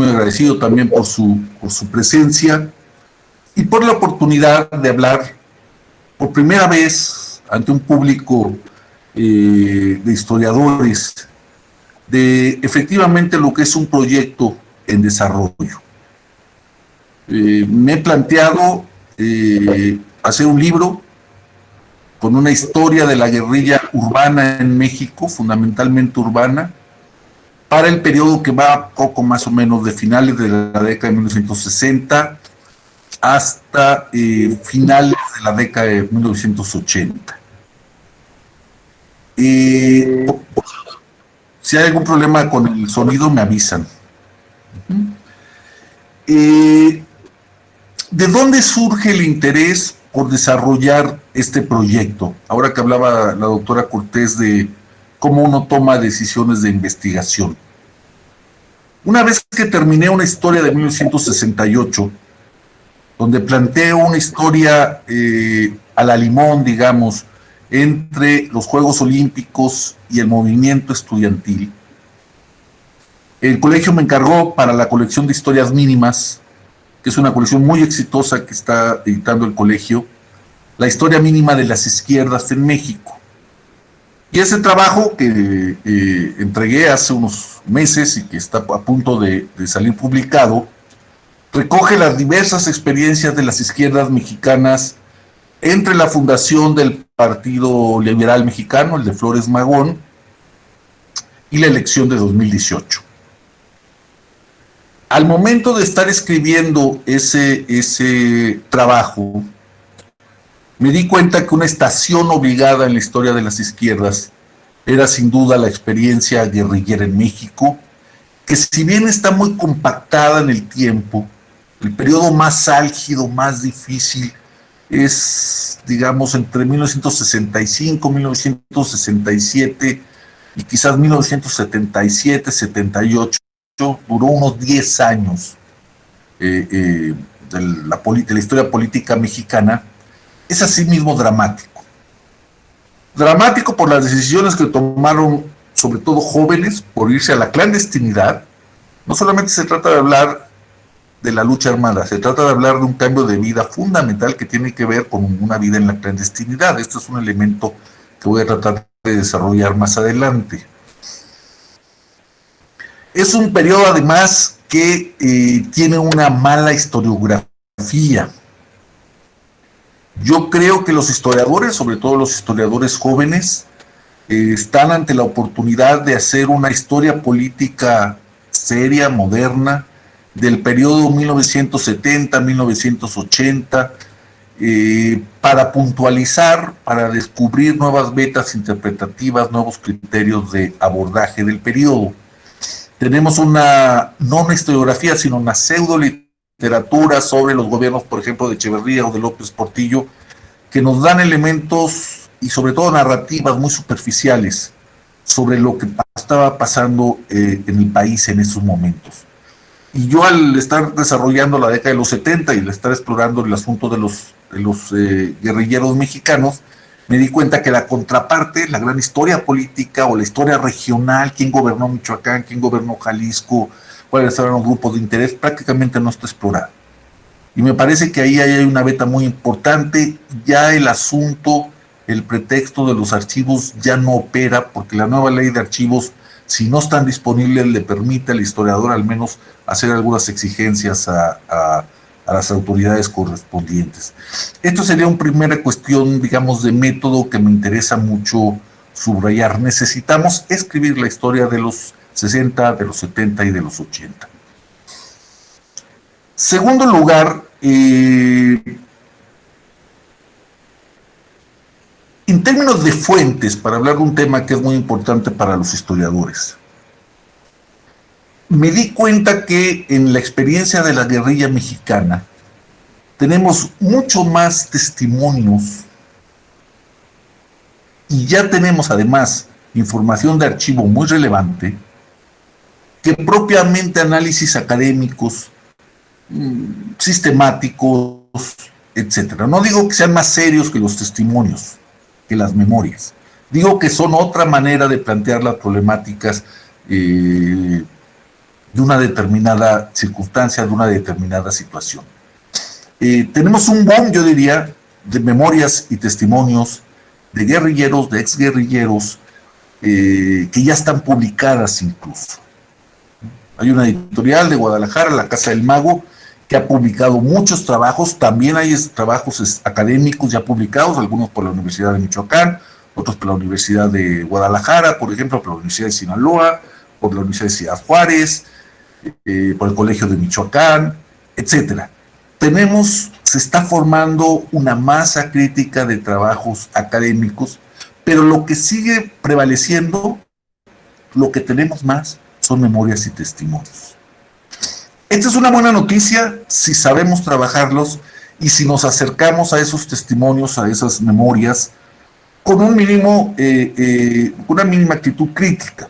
muy agradecido también por su presencia y por la oportunidad de hablar por primera vez ante un público de historiadores de efectivamente lo que es un proyecto en desarrollo. Me he planteado hacer un libro con una historia de la guerrilla urbana en México, fundamentalmente urbana, para el periodo que va poco más o menos de finales de la década de 1960 hasta finales de la década de 1980. Si hay algún problema con el sonido, me avisan. ¿De dónde surge el interés por desarrollar este proyecto? Ahora que hablaba la doctora Cortés de cómo uno toma decisiones de investigación. Una vez que terminé una historia de 1968, donde planteo una historia a la limón, digamos, entre los Juegos Olímpicos y el movimiento estudiantil, el colegio me encargó para la colección de historias mínimas, que es una colección muy exitosa que está editando el colegio, la historia mínima de las izquierdas en México. Y ese trabajo que entregué hace unos meses y que está a punto de salir publicado, recoge las diversas experiencias de las izquierdas mexicanas entre la fundación del Partido Liberal Mexicano, el de Flores Magón, y la elección de 2018. Al momento de estar escribiendo ese trabajo, me di cuenta que una estación obligada en la historia de las izquierdas era sin duda la experiencia guerrillera en México, que si bien está muy compactada en el tiempo, el periodo más álgido, más difícil, es, digamos, entre 1965, 1967 y quizás 1977, 78, duró unos 10 años de la historia política mexicana. Es asimismo dramático. Dramático por las decisiones que tomaron, sobre todo jóvenes, por irse a la clandestinidad. No solamente se trata de hablar de la lucha armada, se trata de hablar de un cambio de vida fundamental que tiene que ver con una vida en la clandestinidad. Este es un elemento que voy a tratar de desarrollar más adelante. Es un periodo además que tiene una mala historiografía. Yo creo que los historiadores, sobre todo los historiadores jóvenes, están ante la oportunidad de hacer una historia política seria, moderna, del periodo 1970-1980, para puntualizar, para descubrir nuevas vetas interpretativas, nuevos criterios de abordaje del periodo. Tenemos no una historiografía, sino una pseudo literatura sobre los gobiernos, por ejemplo, de Echeverría o de López Portillo, que nos dan elementos y sobre todo narrativas muy superficiales sobre lo que estaba pasando en el país en esos momentos. Y yo, al estar desarrollando la década de los 70 y al estar explorando el asunto de los guerrilleros mexicanos, me di cuenta que la contraparte, la gran historia política o la historia regional, quién gobernó Michoacán, quién gobernó Jalisco, cuáles eran los grupos de interés, prácticamente no está explorada. Y me parece que ahí hay una beta muy importante. Ya el asunto, el pretexto de los archivos ya no opera, porque la nueva ley de archivos, si no están disponibles, le permite al historiador al menos hacer algunas exigencias a las autoridades correspondientes. Esto sería una primera cuestión, digamos, de método que me interesa mucho subrayar. Necesitamos escribir la historia de los 60, de los 70 y de los 80. Segundo lugar, en términos de fuentes, para hablar de un tema que es muy importante para los historiadores, me di cuenta que en la experiencia de la guerrilla mexicana tenemos mucho más testimonios y ya tenemos además información de archivo muy relevante que propiamente análisis académicos, sistemáticos, etcétera. No digo que sean más serios que los testimonios, que las memorias. Digo que son otra manera de plantear las problemáticas de una determinada circunstancia, de una determinada situación. Tenemos un boom, yo diría, de memorias y testimonios de guerrilleros, de exguerrilleros, que ya están publicadas incluso. Hay una editorial de Guadalajara, La Casa del Mago, que ha publicado muchos trabajos. También hay trabajos académicos ya publicados, algunos por la Universidad de Michoacán, otros por la Universidad de Guadalajara, por ejemplo, por la Universidad de Sinaloa, por la Universidad de Ciudad Juárez, por el Colegio de Michoacán, etcétera. Se está formando una masa crítica de trabajos académicos, pero lo que sigue prevaleciendo, lo que tenemos más, son memorias y testimonios. Esta es una buena noticia si sabemos trabajarlos y si nos acercamos a esos testimonios, a esas memorias, con un mínimo, una mínima actitud crítica.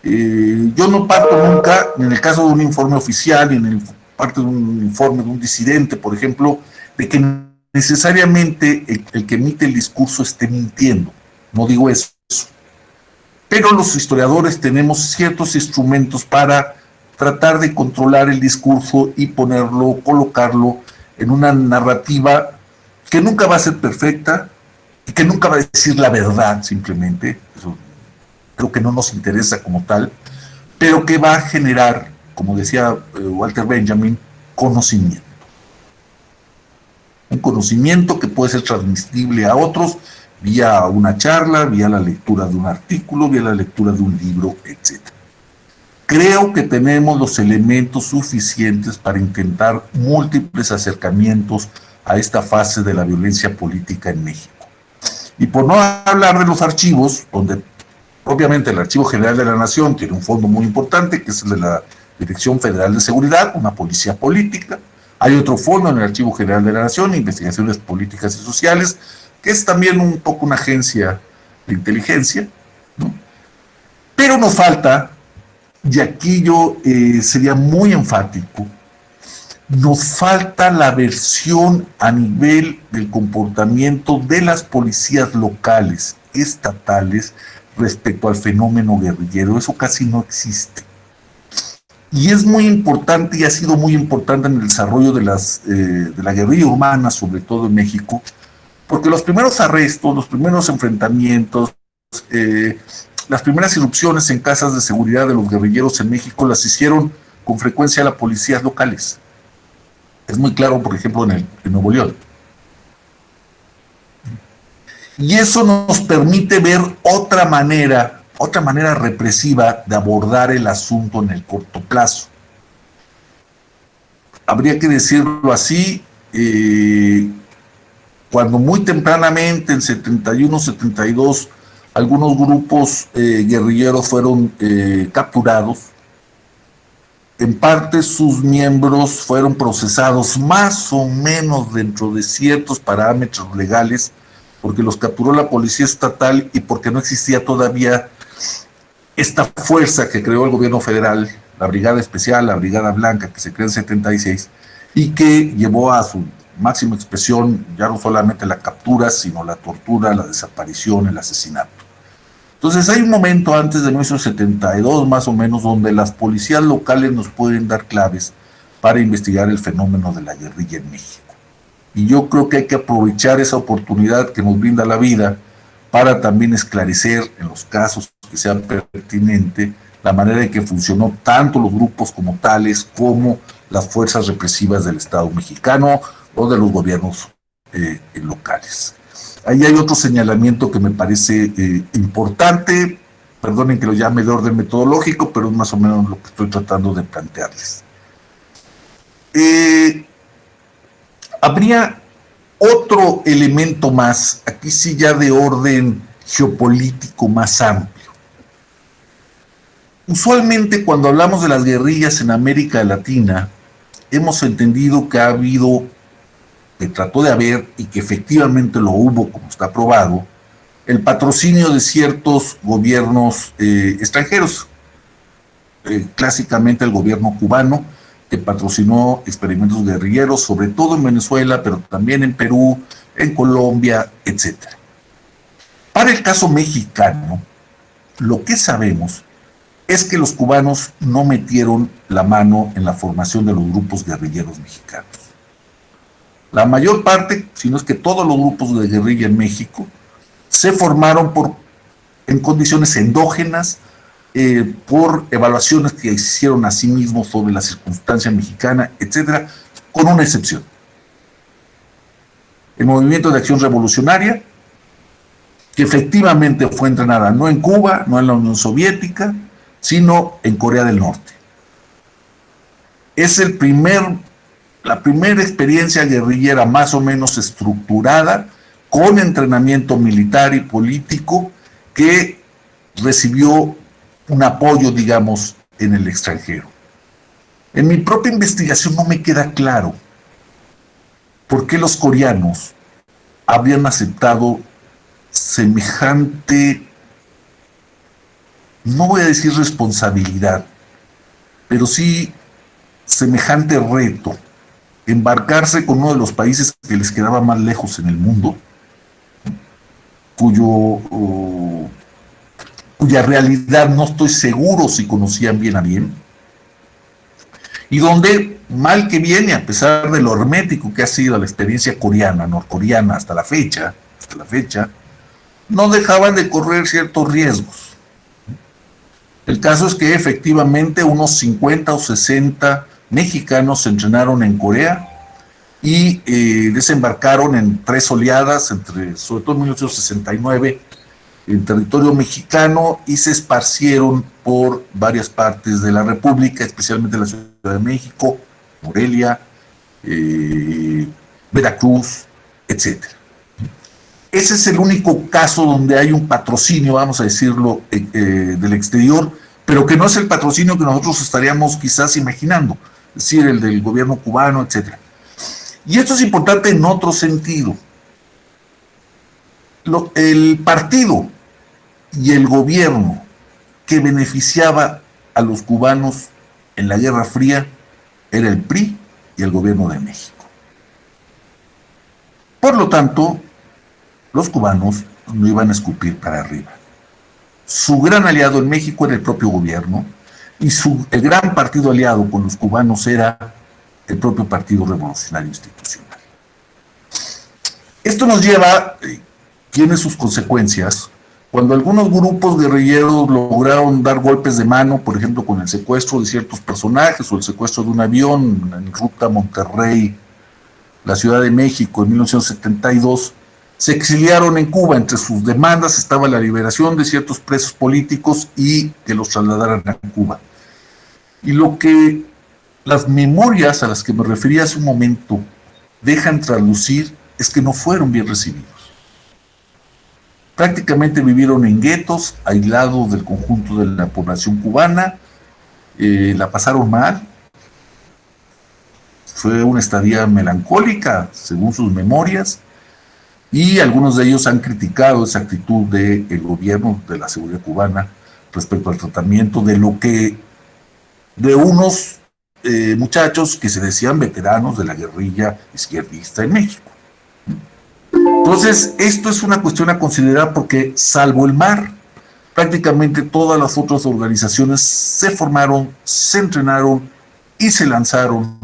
Yo no parto nunca, ni en el caso de un informe oficial, ni en el parte de un informe de un disidente, por ejemplo, de que necesariamente el que emite el discurso esté mintiendo. No digo eso. Pero los historiadores tenemos ciertos instrumentos para tratar de controlar el discurso y colocarlo en una narrativa que nunca va a ser perfecta y que nunca va a decir la verdad simplemente. Eso creo que no nos interesa como tal, pero que va a generar, como decía Walter Benjamin, conocimiento. Un conocimiento que puede ser transmisible a otros vía una charla, vía la lectura de un artículo, vía la lectura de un libro, etc. Creo que tenemos los elementos suficientes para intentar múltiples acercamientos a esta fase de la violencia política en México. Y por no hablar de los archivos, donde obviamente el Archivo General de la Nación tiene un fondo muy importante, que es el de la Dirección Federal de Seguridad, una policía política. Hay otro fondo en el Archivo General de la Nación, Investigaciones Políticas y Sociales, que es también un poco una agencia de inteligencia, ¿no? Pero nos falta, y aquí yo sería muy enfático, nos falta la versión a nivel del comportamiento de las policías locales, estatales, respecto al fenómeno guerrillero. Eso casi no existe. Y es muy importante, y ha sido muy importante en el desarrollo de la guerrilla urbana, sobre todo en México, porque los primeros arrestos, los primeros enfrentamientos, las primeras irrupciones en casas de seguridad de los guerrilleros en México las hicieron con frecuencia las policías locales. Es muy claro, por ejemplo, en Nuevo León. Y eso nos permite ver otra manera represiva de abordar el asunto en el corto plazo. Habría que decirlo así, cuando muy tempranamente, en 71, 72, algunos grupos guerrilleros fueron capturados, en parte sus miembros fueron procesados más o menos dentro de ciertos parámetros legales, porque los capturó la policía estatal y porque no existía todavía esta fuerza que creó el gobierno federal, la Brigada Especial, la Brigada Blanca, que se creó en 76, y que llevó a su máxima expresión ya no solamente la captura, sino la tortura, la desaparición, el asesinato. Entonces hay un momento antes de 1972, más o menos, donde las policías locales nos pueden dar claves para investigar el fenómeno de la guerrilla en México. Y yo creo que hay que aprovechar esa oportunidad que nos brinda la vida para también esclarecer en los casos que sea pertinente la manera en que funcionó tanto los grupos como tales como las fuerzas represivas del Estado mexicano o de los gobiernos locales. Ahí hay otro señalamiento que me parece importante, perdonen que lo llame de orden metodológico, pero es más o menos lo que estoy tratando de plantearles. Habría otro elemento más, aquí sí ya de orden geopolítico más amplio. Usualmente cuando hablamos de las guerrillas en América Latina, hemos entendido que ha habido, que trató de haber y que efectivamente lo hubo, como está probado, el patrocinio de ciertos gobiernos extranjeros, clásicamente el gobierno cubano, que patrocinó experimentos guerrilleros, sobre todo en Venezuela, pero también en Perú, en Colombia, etc. Para el caso mexicano, lo que sabemos es que los cubanos no metieron la mano en la formación de los grupos guerrilleros mexicanos. La mayor parte, si no es que todos los grupos de guerrilla en México, se formaron en condiciones endógenas, por evaluaciones que hicieron a sí mismos sobre la circunstancia mexicana, etcétera, con una excepción. El Movimiento de Acción Revolucionaria, que efectivamente fue entrenada no en Cuba, no en la Unión Soviética, sino en Corea del Norte. Es la primera experiencia guerrillera más o menos estructurada, con entrenamiento militar y político, que recibió un apoyo, digamos, en el extranjero. En mi propia investigación no me queda claro por qué los coreanos habrían aceptado semejante, no voy a decir responsabilidad, pero sí semejante reto, embarcarse con uno de los países que les quedaba más lejos en el mundo, cuya realidad no estoy seguro si conocían bien a bien, y donde, mal que viene, a pesar de lo hermético que ha sido la experiencia coreana, norcoreana hasta la fecha, no dejaban de correr ciertos riesgos. El caso es que efectivamente unos 50 o 60 mexicanos se entrenaron en Corea y desembarcaron en 3 oleadas, sobre todo en 1969, en territorio mexicano, y se esparcieron por varias partes de la República, especialmente la Ciudad de México, Morelia, Veracruz, etc. Ese es el único caso donde hay un patrocinio, vamos a decirlo, del exterior, pero que no es el patrocinio que nosotros estaríamos quizás imaginando, es decir, el del gobierno cubano, etc. Y esto es importante en otro sentido. El partido y el gobierno que beneficiaba a los cubanos en la Guerra Fría era el PRI y el gobierno de México. Por lo tanto, los cubanos no iban a escupir para arriba. Su gran aliado en México era el propio gobierno, y el gran partido aliado con los cubanos era el propio Partido Revolucionario Institucional. Esto nos lleva, tiene sus consecuencias, cuando algunos grupos guerrilleros lograron dar golpes de mano, por ejemplo, con el secuestro de ciertos personajes o el secuestro de un avión en ruta Monterrey, la Ciudad de México, en 1972, se exiliaron en Cuba. Entre sus demandas estaba la liberación de ciertos presos políticos y que los trasladaran a Cuba. Y lo que las memorias a las que me refería hace un momento dejan traslucir es que no fueron bien recibidos. Prácticamente vivieron en guetos, aislados del conjunto de la población cubana, la pasaron mal. Fue una estadía melancólica, según sus memorias, y algunos de ellos han criticado esa actitud del gobierno, de la seguridad cubana, respecto al tratamiento de unos muchachos que se decían veteranos de la guerrilla izquierdista en México. Entonces, esto es una cuestión a considerar porque, salvo el MAR, prácticamente todas las otras organizaciones se formaron, se entrenaron y se lanzaron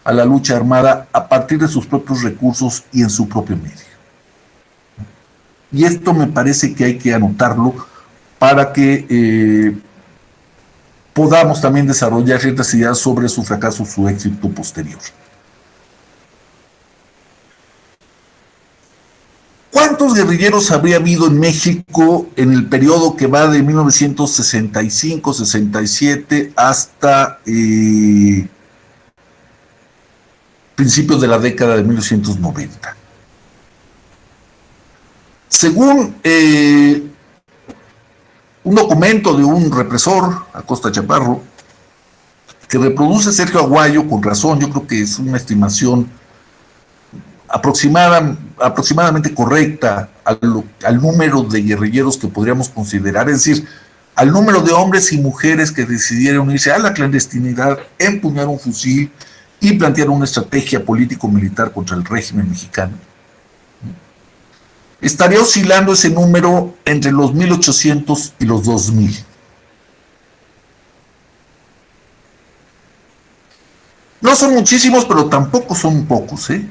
a la lucha armada a partir de sus propios recursos y en su propio medio. Y esto me parece que hay que anotarlo para que podamos también desarrollar ciertas ideas sobre su fracaso, su éxito posterior. ¿Cuántos guerrilleros habría habido en México en el periodo que va de 1965-67 hasta principios de la década de 1990? Según un documento de un represor, Acosta Chaparro, que reproduce Sergio Aguayo con razón, yo creo que es una estimación aproximadamente correcta al número de guerrilleros que podríamos considerar, es decir, al número de hombres y mujeres que decidieron irse a la clandestinidad, empuñar un fusil y plantear una estrategia político-militar contra el régimen mexicano. Estaría oscilando ese número entre los 1800 y los 2000. No son muchísimos, pero tampoco son pocos, ¿eh?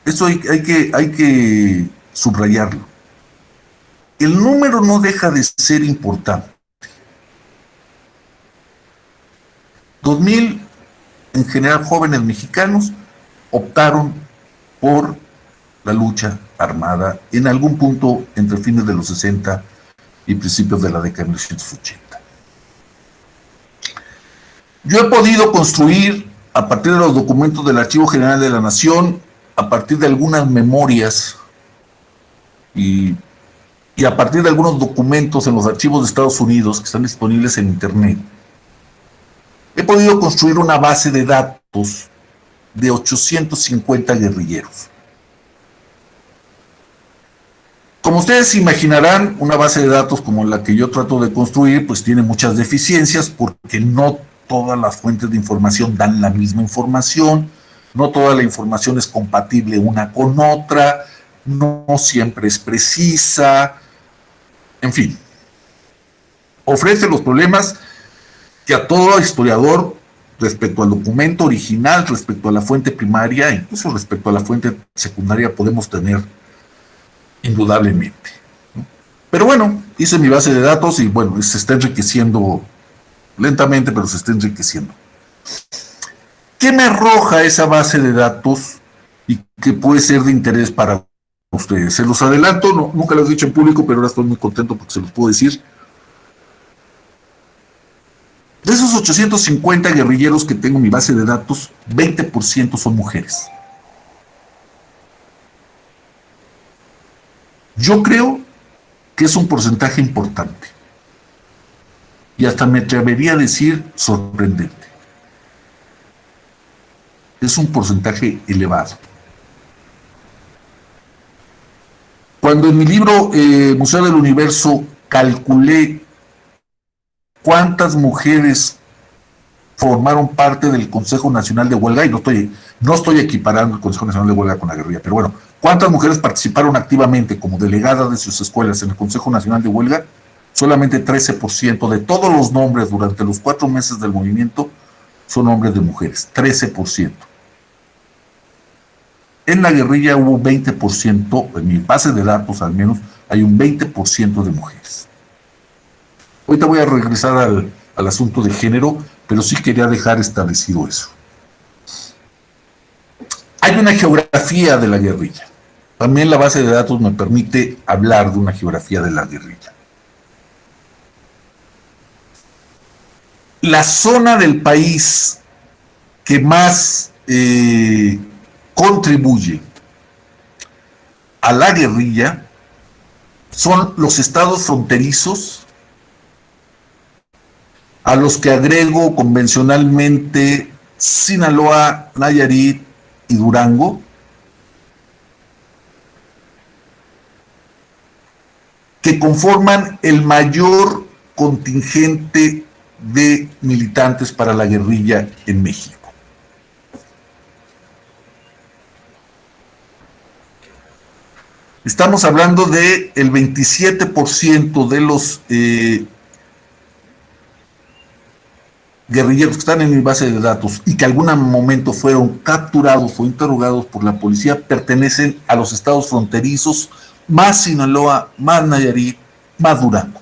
Eso hay que subrayarlo. El número no deja de ser importante. 2000, en general, jóvenes mexicanos optaron por la lucha armada en algún punto entre fines de los 60 y principios de la década de 1980. Yo he podido construir, a partir de los documentos del Archivo General de la Nación, a partir de algunas memorias y, y a partir de algunos documentos en los archivos de Estados Unidos que están disponibles en Internet, he podido construir una base de datos de 850 guerrilleros. Como ustedes imaginarán, una base de datos como la que yo trato de construir, pues tiene muchas deficiencias porque no todas las fuentes de información dan la misma información, no toda la información es compatible una con otra, no siempre es precisa, en fin. Ofrece los problemas que a todo historiador, respecto al documento original, respecto a la fuente primaria, incluso respecto a la fuente secundaria, podemos tener indudablemente. Pero bueno, hice mi base de datos y bueno, se está enriqueciendo lentamente, pero se está enriqueciendo. ¿Qué me arroja esa base de datos y que puede ser de interés para ustedes? Se los adelanto, no, nunca lo he dicho en público, pero ahora estoy muy contento porque se los puedo decir. De esos 850 guerrilleros que tengo en mi base de datos, 20% son mujeres. Yo creo que es un porcentaje importante. Y hasta me atrevería a decir sorprendente. Es un porcentaje elevado. Cuando en mi libro Museo del Universo calculé cuántas mujeres formaron parte del Consejo Nacional de Huelga, y no estoy equiparando el Consejo Nacional de Huelga con la guerrilla, pero bueno, cuántas mujeres participaron activamente como delegadas de sus escuelas en el Consejo Nacional de Huelga, solamente 13% de todos los nombres durante los 4 meses del movimiento son nombres de mujeres, 13%. En la guerrilla hubo 20%, en mi base de datos al menos, hay un 20% de mujeres. Ahorita voy a regresar al asunto de género, pero sí quería dejar establecido eso. Hay una geografía de la guerrilla. También la base de datos me permite hablar de una geografía de la guerrilla. La zona del país que más contribuye a la guerrilla son los estados fronterizos, a los que agrego convencionalmente Sinaloa, Nayarit y Durango, que conforman el mayor contingente de militantes para la guerrilla en México. Estamos hablando de el 27% de los guerrilleros que están en mi base de datos y que en algún momento fueron capturados o interrogados por la policía pertenecen a los estados fronterizos, más Sinaloa, más Nayarit, más Durango.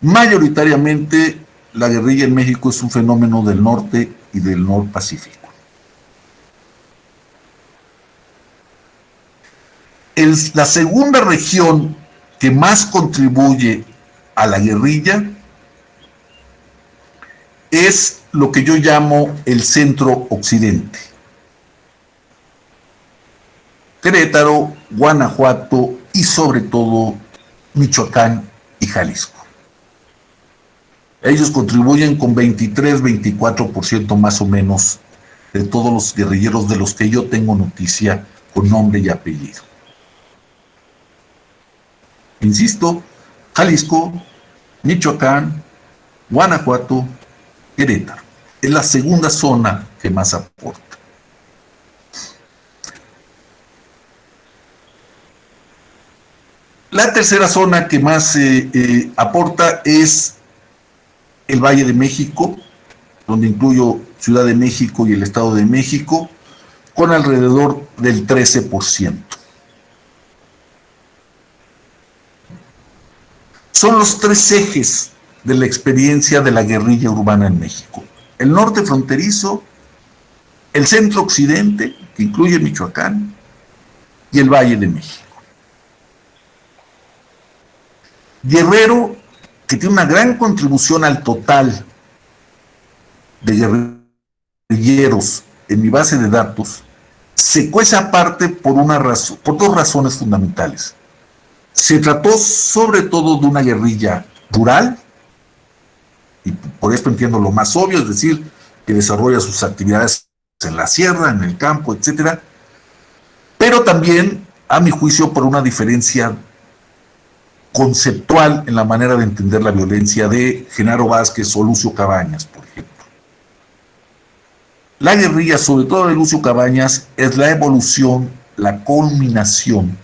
Mayoritariamente la guerrilla en México es un fenómeno del norte y del norpacífico. La segunda región que más contribuye a la guerrilla es lo que yo llamo el centro occidente. Querétaro, Guanajuato y sobre todo Michoacán y Jalisco. Ellos contribuyen con 23-24% más o menos de todos los guerrilleros de los que yo tengo noticia con nombre y apellido. Insisto, Jalisco, Michoacán, Guanajuato, Querétaro. Es la segunda zona que más aporta. La tercera zona que más aporta es el Valle de México, donde incluyo Ciudad de México y el Estado de México, con alrededor del 13%. Son los tres ejes de la experiencia de la guerrilla urbana en México: el norte fronterizo, el centro occidente, que incluye Michoacán, y el Valle de México. Guerrero, que tiene una gran contribución al total de guerrilleros en mi base de datos, se cuece aparte por dos razones fundamentales. Se trató sobre todo de una guerrilla rural, y por esto entiendo lo más obvio, es decir, que desarrolla sus actividades en la sierra, en el campo, etcétera, pero también, a mi juicio, por una diferencia conceptual en la manera de entender la violencia de Genaro Vázquez o Lucio Cabañas, por ejemplo. La guerrilla, sobre todo de Lucio Cabañas, es la evolución, la culminación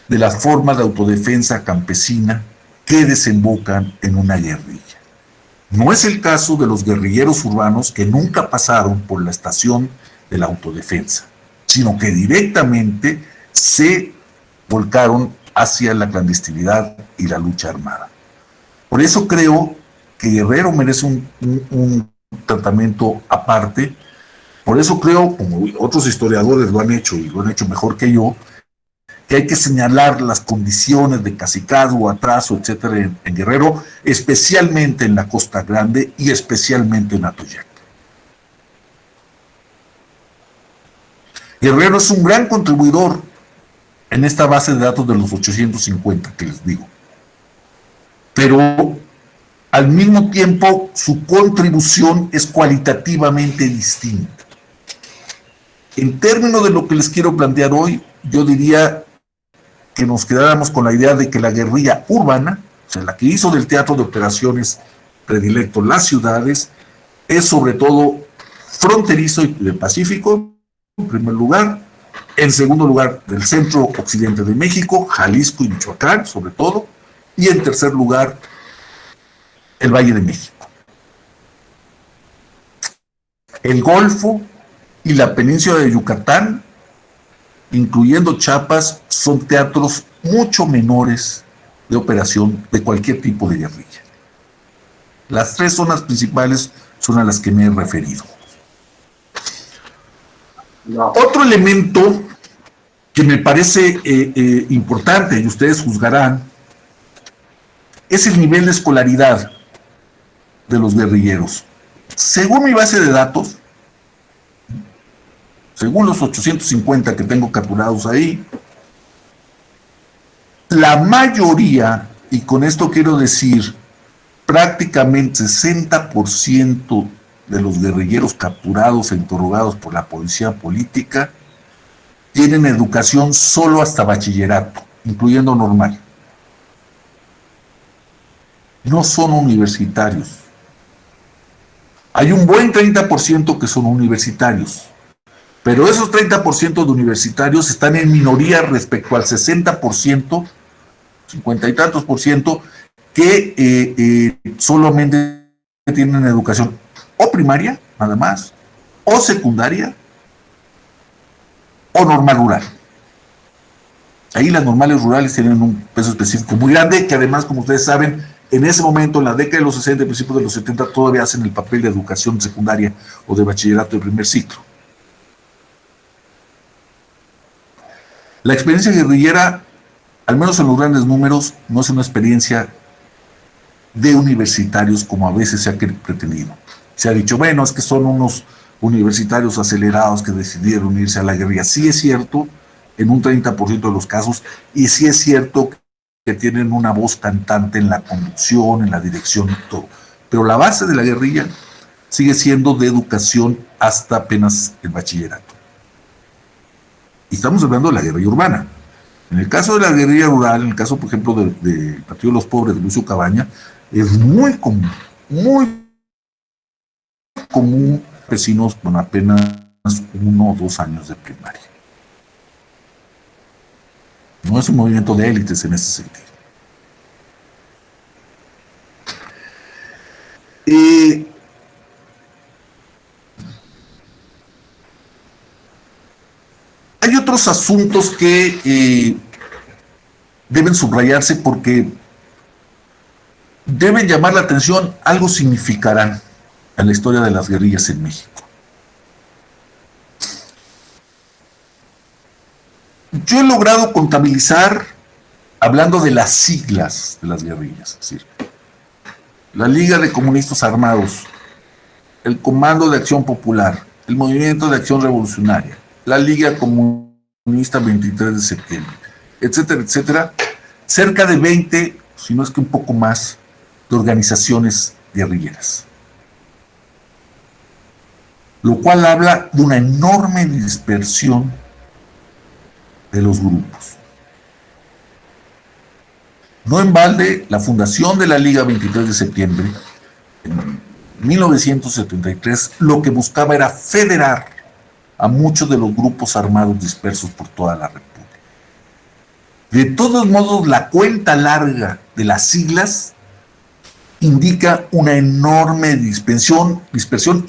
de las formas de autodefensa campesina que desembocan en una guerrilla. No es el caso de los guerrilleros urbanos, que nunca pasaron por la estación de la autodefensa, sino que directamente se volcaron hacia la clandestinidad y la lucha armada. Por eso creo que Guerrero merece un tratamiento aparte. Por eso creo, como otros historiadores lo han hecho y lo han hecho mejor que yo, que hay que señalar las condiciones de cacicazgo, atraso, etcétera, en Guerrero, especialmente en la Costa Grande y especialmente en Atoyac. Guerrero es un gran contribuidor en esta base de datos de los 850 que les digo. Pero al mismo tiempo su contribución es cualitativamente distinta. En términos de lo que les quiero plantear hoy, yo diría que nos quedáramos con la idea de que la guerrilla urbana, o sea, la que hizo del teatro de operaciones predilecto las ciudades, es sobre todo fronterizo y del Pacífico, en primer lugar; en segundo lugar, del centro occidente de México, Jalisco y Michoacán, sobre todo; y en tercer lugar, el Valle de México. El Golfo y la península de Yucatán, incluyendo Chiapas, son teatros mucho menores de operación de cualquier tipo de guerrilla. Las tres zonas principales son a las que me he referido. Otro elemento que me parece importante, y ustedes juzgarán, es el nivel de escolaridad de los guerrilleros. Según mi base de datos, según los 850 que tengo capturados ahí, la mayoría, y con esto quiero decir prácticamente 60% de los guerrilleros capturados e interrogados por la policía política, tienen educación solo hasta bachillerato, incluyendo normal. No son universitarios. Hay un buen 30% que son universitarios, pero esos 30% de universitarios están en minoría respecto al 60%, 50 y tantos por ciento, que solamente tienen educación o primaria, nada más, o secundaria, o normal rural. Ahí las normales rurales tienen un peso específico muy grande, que además, como ustedes saben, en ese momento, en la década de los 60 y principios de los 70, todavía hacen el papel de educación secundaria o de bachillerato de primer ciclo. La experiencia guerrillera, al menos en los grandes números, no es una experiencia de universitarios como a veces se ha pretendido. Se ha dicho, bueno, es que son unos universitarios acelerados que decidieron unirse a la guerrilla. Sí es cierto, en un 30% de los casos, y sí es cierto que tienen una voz cantante en la conducción, en la dirección y todo. Pero la base de la guerrilla sigue siendo de educación hasta apenas el bachillerato. Y estamos hablando de la guerrilla urbana. En el caso de la guerrilla rural, en el caso, por ejemplo, del Partido de los Pobres de Lucio Cabaña, es muy común vecinos con apenas 1 o 2 años de primaria. No es un movimiento de élites en ese sentido. Hay otros asuntos que deben subrayarse porque deben llamar la atención, algo significarán en la historia de las guerrillas en México. Yo he logrado contabilizar, hablando de las siglas de las guerrillas, es decir, la Liga de Comunistas Armados, el Comando de Acción Popular, el Movimiento de Acción Revolucionaria, la Liga Comunista 23 de septiembre, etcétera, etcétera, cerca de 20, si no es que un poco más, de organizaciones guerrilleras. Lo cual habla de una enorme dispersión de los grupos. No en balde, la fundación de la Liga 23 de septiembre, en 1973, lo que buscaba era federar a muchos de los grupos armados dispersos por toda la República. De todos modos, la cuenta larga de las siglas indica una enorme dispersión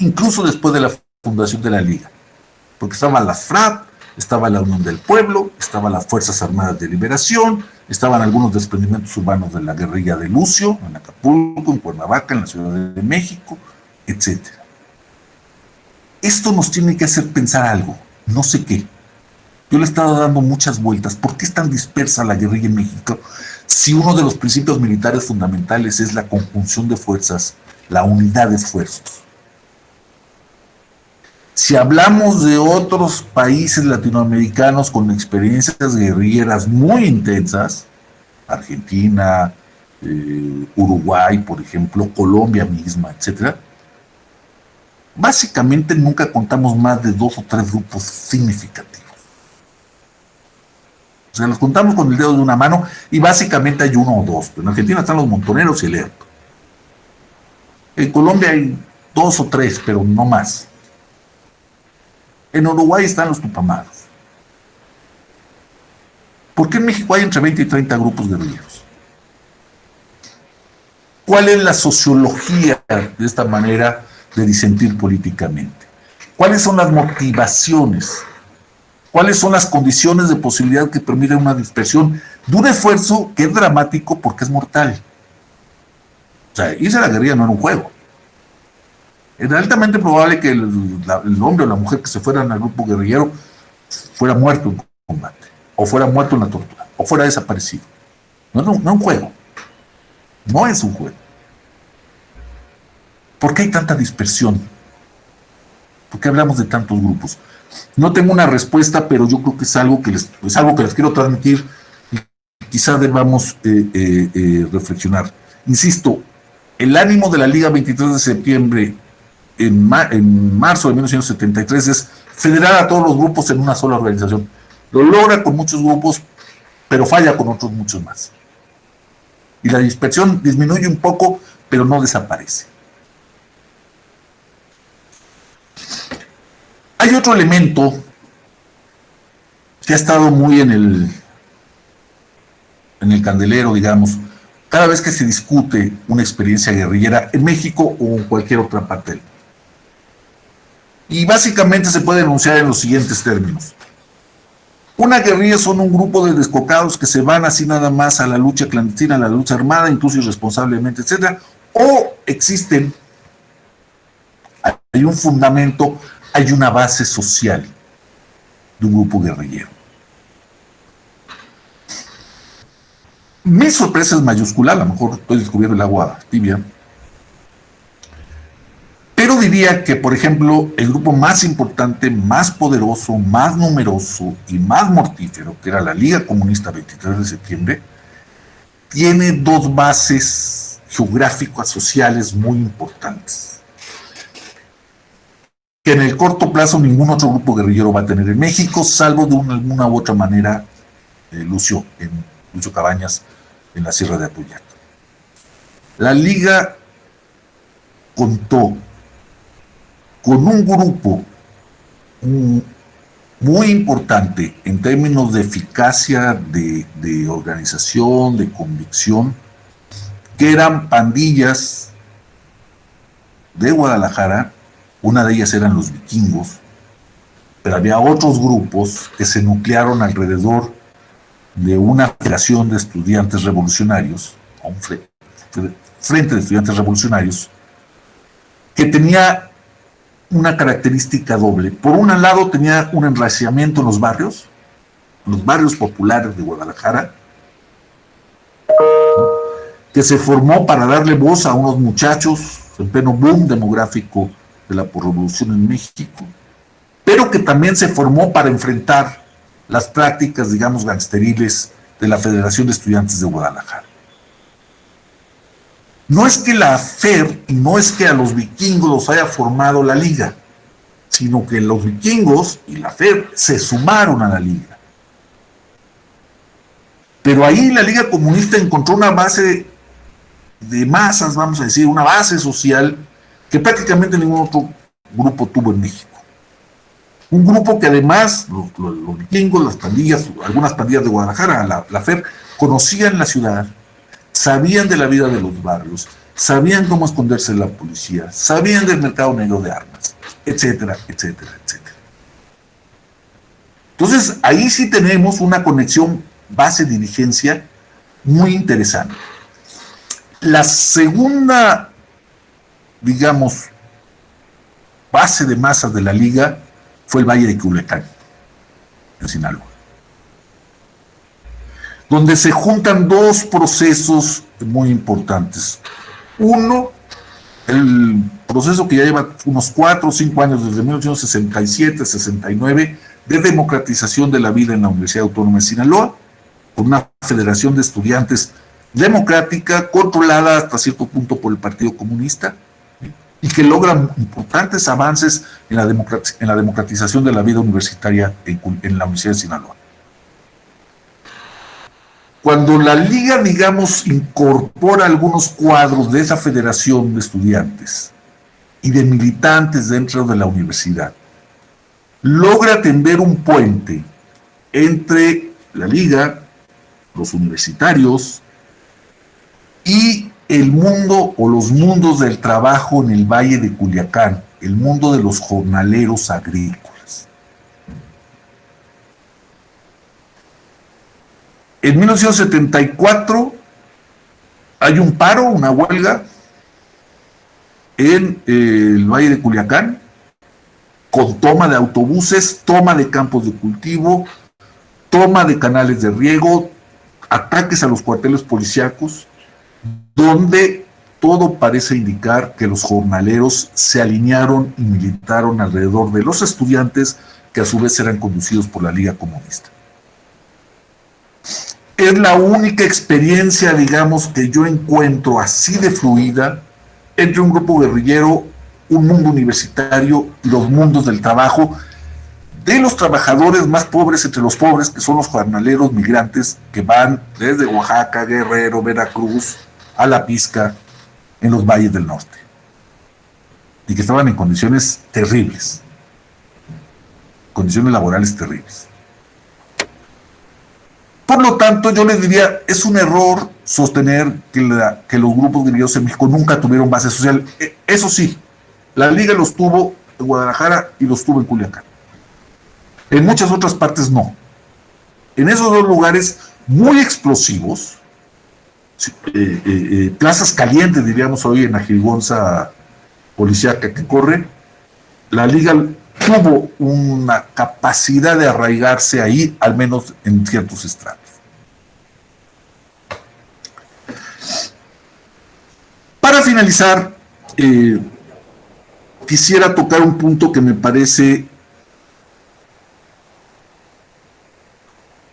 incluso después de la fundación de la Liga, porque estaban las FRAP, estaba la Unión del Pueblo, estaban las Fuerzas Armadas de Liberación, estaban algunos desprendimientos urbanos de la guerrilla de Lucio, en Acapulco, en Cuernavaca, en la Ciudad de México, etc. Esto nos tiene que hacer pensar algo, no sé qué. Yo le he estado dando muchas vueltas. ¿Por qué es tan dispersa la guerrilla en México si uno de los principios militares fundamentales es la conjunción de fuerzas, la unidad de esfuerzos? Si hablamos de otros países latinoamericanos con experiencias guerrilleras muy intensas, Argentina, Uruguay, por ejemplo, Colombia misma, etc., básicamente nunca contamos más de 2 o 3 grupos significativos. O sea, los contamos con el dedo de una mano y básicamente hay 1 o 2. En Argentina están los montoneros y el ERP. En Colombia hay 2 o 3, pero no más. En Uruguay están los Tupamaros. ¿Por qué en México hay entre 20 y 30 grupos guerrilleros? ¿Cuál es la sociología de esta manera de disentir políticamente? ¿Cuáles son las motivaciones? ¿Cuáles son las condiciones de posibilidad que permiten una dispersión de un esfuerzo que es dramático porque es mortal? O sea, irse a la guerrilla no era un juego. Era altamente probable que el hombre o la mujer que se fueran al grupo guerrillero fuera muerto en combate, o fuera muerto en la tortura, o fuera desaparecido. No es un juego. No es un juego. ¿Por qué hay tanta dispersión? ¿Por qué hablamos de tantos grupos? No tengo una respuesta, pero yo creo que es algo que les quiero transmitir y quizás debamos reflexionar. Insisto, el ánimo de la Liga 23 de septiembre en marzo de 1973 es federar a todos los grupos en una sola organización. Lo logra con muchos grupos, pero falla con otros muchos más. Y la dispersión disminuye un poco, pero no desaparece. Hay otro elemento que ha estado muy en el candelero, digamos, cada vez que se discute una experiencia guerrillera en México o en cualquier otra parte del mundo. Y básicamente se puede enunciar en los siguientes términos. Una guerrilla son un grupo de descocados que se van así nada más a la lucha clandestina, a la lucha armada, incluso irresponsablemente, etc. O existen, hay un fundamento, hay una base social de un grupo guerrillero. Mi sorpresa es mayúscula, a lo mejor estoy descubriendo el agua tibia, pero diría que, por ejemplo, el grupo más importante, más poderoso, más numeroso y más mortífero, que era la Liga Comunista 23 de septiembre, tiene 2 bases geográficas sociales muy importantes, que en el corto plazo ningún otro grupo guerrillero va a tener en México, salvo de alguna u otra manera Lucio Cabañas en la Sierra de Atoyac. La Liga contó con un grupo muy importante en términos de eficacia, de organización, de convicción, que eran pandillas de Guadalajara, una de ellas eran los vikingos, pero había otros grupos que se nuclearon alrededor de una federación de estudiantes revolucionarios, o un frente de estudiantes revolucionarios, que tenía una característica doble. Por un lado tenía un enraiciamiento en los barrios populares de Guadalajara, que se formó para darle voz a unos muchachos en pleno boom demográfico de la revolución en México, pero que también se formó para enfrentar las prácticas, digamos, gangsteriles de la Federación de Estudiantes de Guadalajara. No es que la FER, y no es que a los vikingos los haya formado la Liga, sino que los vikingos y la FER se sumaron a la Liga. Pero ahí la Liga Comunista encontró una base de masas, vamos a decir, una base social que prácticamente ningún otro grupo tuvo en México. Un grupo que además, los vikingos, las pandillas, algunas pandillas de Guadalajara, la FER, conocían la ciudad, sabían de la vida de los barrios, sabían cómo esconderse de la policía, sabían del mercado negro de armas, etcétera, etcétera, etcétera. Entonces, ahí sí tenemos una conexión base-dirigencia muy interesante. La segunda, digamos, base de masas de la Liga fue el Valle de Culiacán, en Sinaloa, donde se juntan dos procesos muy importantes. Uno, el proceso que ya lleva unos 4 o 5 años, desde 1967-69, de democratización de la vida en la Universidad Autónoma de Sinaloa, por una federación de estudiantes democrática, controlada hasta cierto punto por el Partido Comunista, y que logran importantes avances en la democratización de la vida universitaria en la Universidad de Sinaloa. Cuando la Liga, digamos, incorpora algunos cuadros de esa federación de estudiantes y de militantes dentro de la universidad, logra tender un puente entre la Liga, los universitarios y el mundo o los mundos del trabajo en el Valle de Culiacán, el mundo de los jornaleros agrícolas. En 1974 hay un paro, una huelga en el Valle de Culiacán, con toma de autobuses, toma de campos de cultivo, toma de canales de riego, ataques a los cuarteles policíacos, donde todo parece indicar que los jornaleros se alinearon y militaron alrededor de los estudiantes, que a su vez eran conducidos por la Liga Comunista. Es la única experiencia, digamos, que yo encuentro así de fluida entre un grupo guerrillero, un mundo universitario y los mundos del trabajo, de los trabajadores más pobres entre los pobres, que son los jornaleros migrantes que van desde Oaxaca, Guerrero, Veracruz, a La Pizca, en los valles del norte, y que estaban en condiciones terribles, condiciones laborales terribles. Por lo tanto, yo les diría, es un error sostener que los grupos guerrilleros en México nunca tuvieron base social. Eso sí, la Liga los tuvo en Guadalajara y los tuvo en Culiacán. En muchas otras partes no. En esos dos lugares muy explosivos, plazas calientes, diríamos hoy en la jerigonza policíaca que corre, la Liga tuvo una capacidad de arraigarse ahí, al menos en ciertos estratos. Para finalizar, quisiera tocar un punto que me parece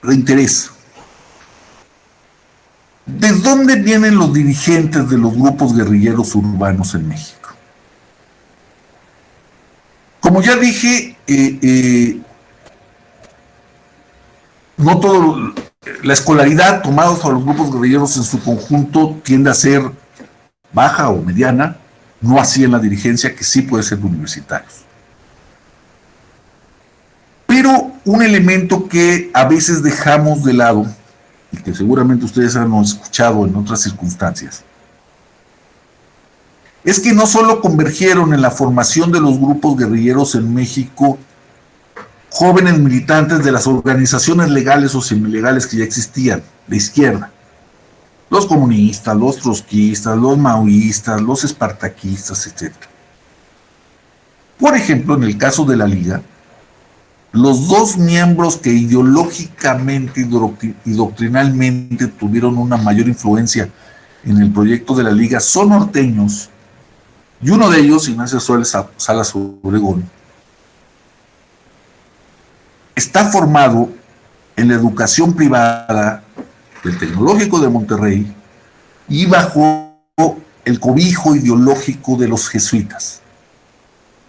de interés. ¿De dónde vienen los dirigentes de los grupos guerrilleros urbanos en México? Como ya dije, no todo, la escolaridad tomada por los grupos guerrilleros en su conjunto tiende a ser baja o mediana, no así en la dirigencia, que sí puede ser de universitarios. Pero un elemento que a veces dejamos de lado, y que seguramente ustedes han escuchado en otras circunstancias, es que no solo convergieron en la formación de los grupos guerrilleros en México jóvenes militantes de las organizaciones legales o semilegales que ya existían, de izquierda. Los comunistas, los trotskistas, los maoístas, los espartaquistas, etc. Por ejemplo, en el caso de la Liga, los dos miembros que ideológicamente y doctrinalmente tuvieron una mayor influencia en el proyecto de la Liga son norteños, y uno de ellos, Ignacio Salas Obregón, está formado en la educación privada del Tecnológico de Monterrey y bajo el cobijo ideológico de los jesuitas,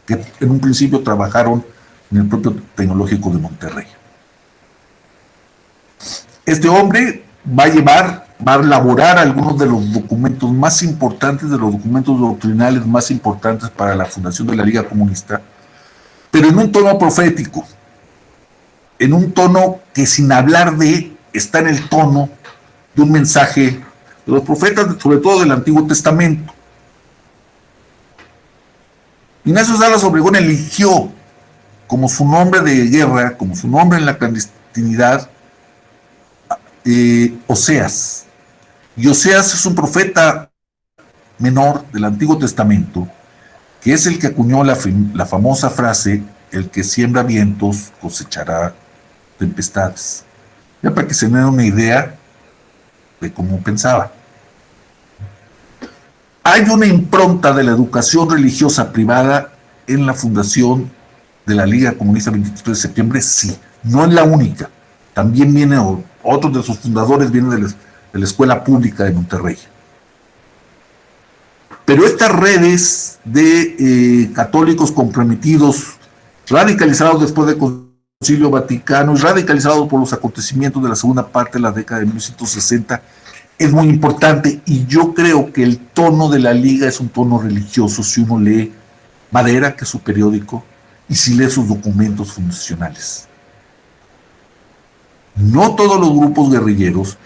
que en un principio trabajaron en el propio Tecnológico de Monterrey. Este hombre va a elaborar algunos de los documentos más importantes, de los documentos doctrinales más importantes para la fundación de la Liga Comunista, pero en un tono profético, en un tono que sin hablar de, está en el tono de un mensaje de los profetas, sobre todo del Antiguo Testamento. Ignacio Salas Obregón eligió como su nombre de guerra, como su nombre en la clandestinidad, Oseas. Y Oseas es un profeta menor del Antiguo Testamento, que es el que acuñó la famosa frase: el que siembra vientos cosechará tempestades. Ya para que se den una idea de cómo pensaba. Hay una impronta de la educación religiosa privada en la fundación de la Liga Comunista 23 de septiembre, sí, no es la única. También viene, otros de sus fundadores vienen de la escuela pública de Monterrey. Pero estas redes de católicos comprometidos, radicalizados después del Concilio Vaticano y radicalizados por los acontecimientos de la segunda parte de la década de 1960, es muy importante, y yo creo que el tono de la Liga es un tono religioso si uno lee Madera, que es su periódico, y si lee sus documentos fundacionales. No todos los grupos guerrilleros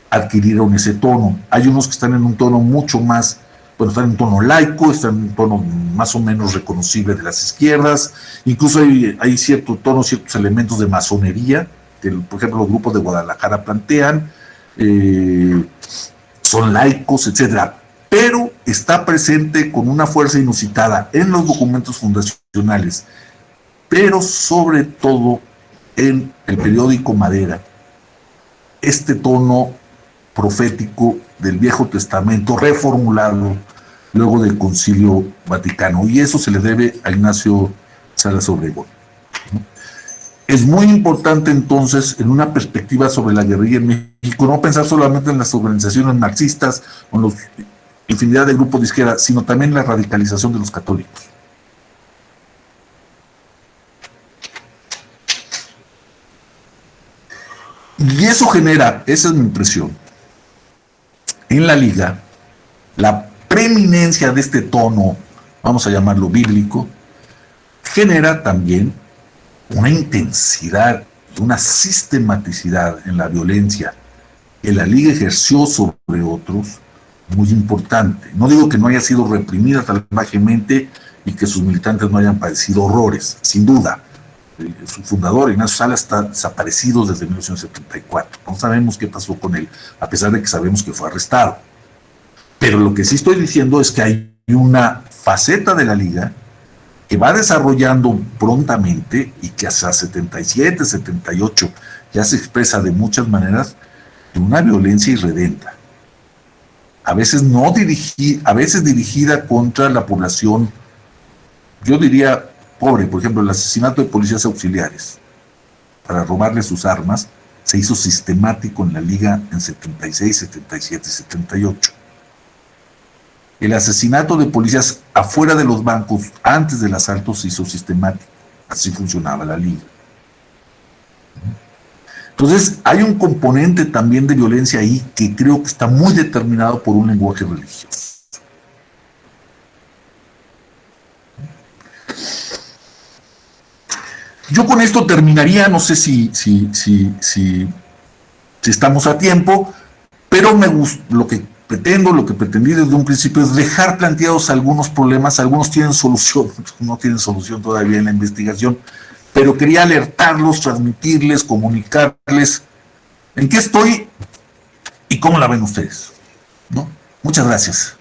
adquirieron ese tono. Hay unos que están en un tono mucho más, bueno, están en un tono laico, están en un tono más o menos reconocible de las izquierdas, incluso hay cierto tono, ciertos elementos de masonería, que por ejemplo los grupos de Guadalajara plantean, son laicos, etcétera, pero está presente con una fuerza inusitada en los documentos fundacionales, pero sobre todo en el periódico Madera, este tono profético del Viejo Testamento reformulado luego del Concilio Vaticano, y eso se le debe a Ignacio Salas Obregón. Es muy importante entonces, en una perspectiva sobre la guerrilla en México, no pensar solamente en las organizaciones marxistas o en la infinidad de grupos de izquierda, sino también en la radicalización de los católicos. Y eso genera, esa es mi impresión, en la Liga, la preeminencia de este tono, vamos a llamarlo bíblico, genera también una intensidad y una sistematicidad en la violencia que la Liga ejerció sobre otros muy importante. No digo que no haya sido reprimida salvajemente y que sus militantes no hayan padecido horrores, sin duda. Su fundador, Ignacio Salas, está desaparecido desde 1974. No sabemos qué pasó con él, a pesar de que sabemos que fue arrestado. Pero lo que sí estoy diciendo es que hay una faceta de la Liga que va desarrollando prontamente y que hasta 77, 78 ya se expresa de muchas maneras de una violencia irredenta. A veces a veces dirigida contra la población, yo diría pobre. Por ejemplo, el asesinato de policías auxiliares para robarle sus armas se hizo sistemático en la Liga en 76, 77, 78. El asesinato de policías afuera de los bancos antes del asalto se hizo sistemático. Así funcionaba la Liga. Entonces, hay un componente también de violencia ahí que creo que está muy determinado por un lenguaje religioso. Yo con esto terminaría, no sé si estamos a tiempo, pero lo que pretendí desde un principio es dejar planteados algunos problemas. Algunos tienen solución, no tienen solución todavía en la investigación, pero quería alertarlos, transmitirles, comunicarles en qué estoy y cómo la ven ustedes, ¿no? Muchas gracias.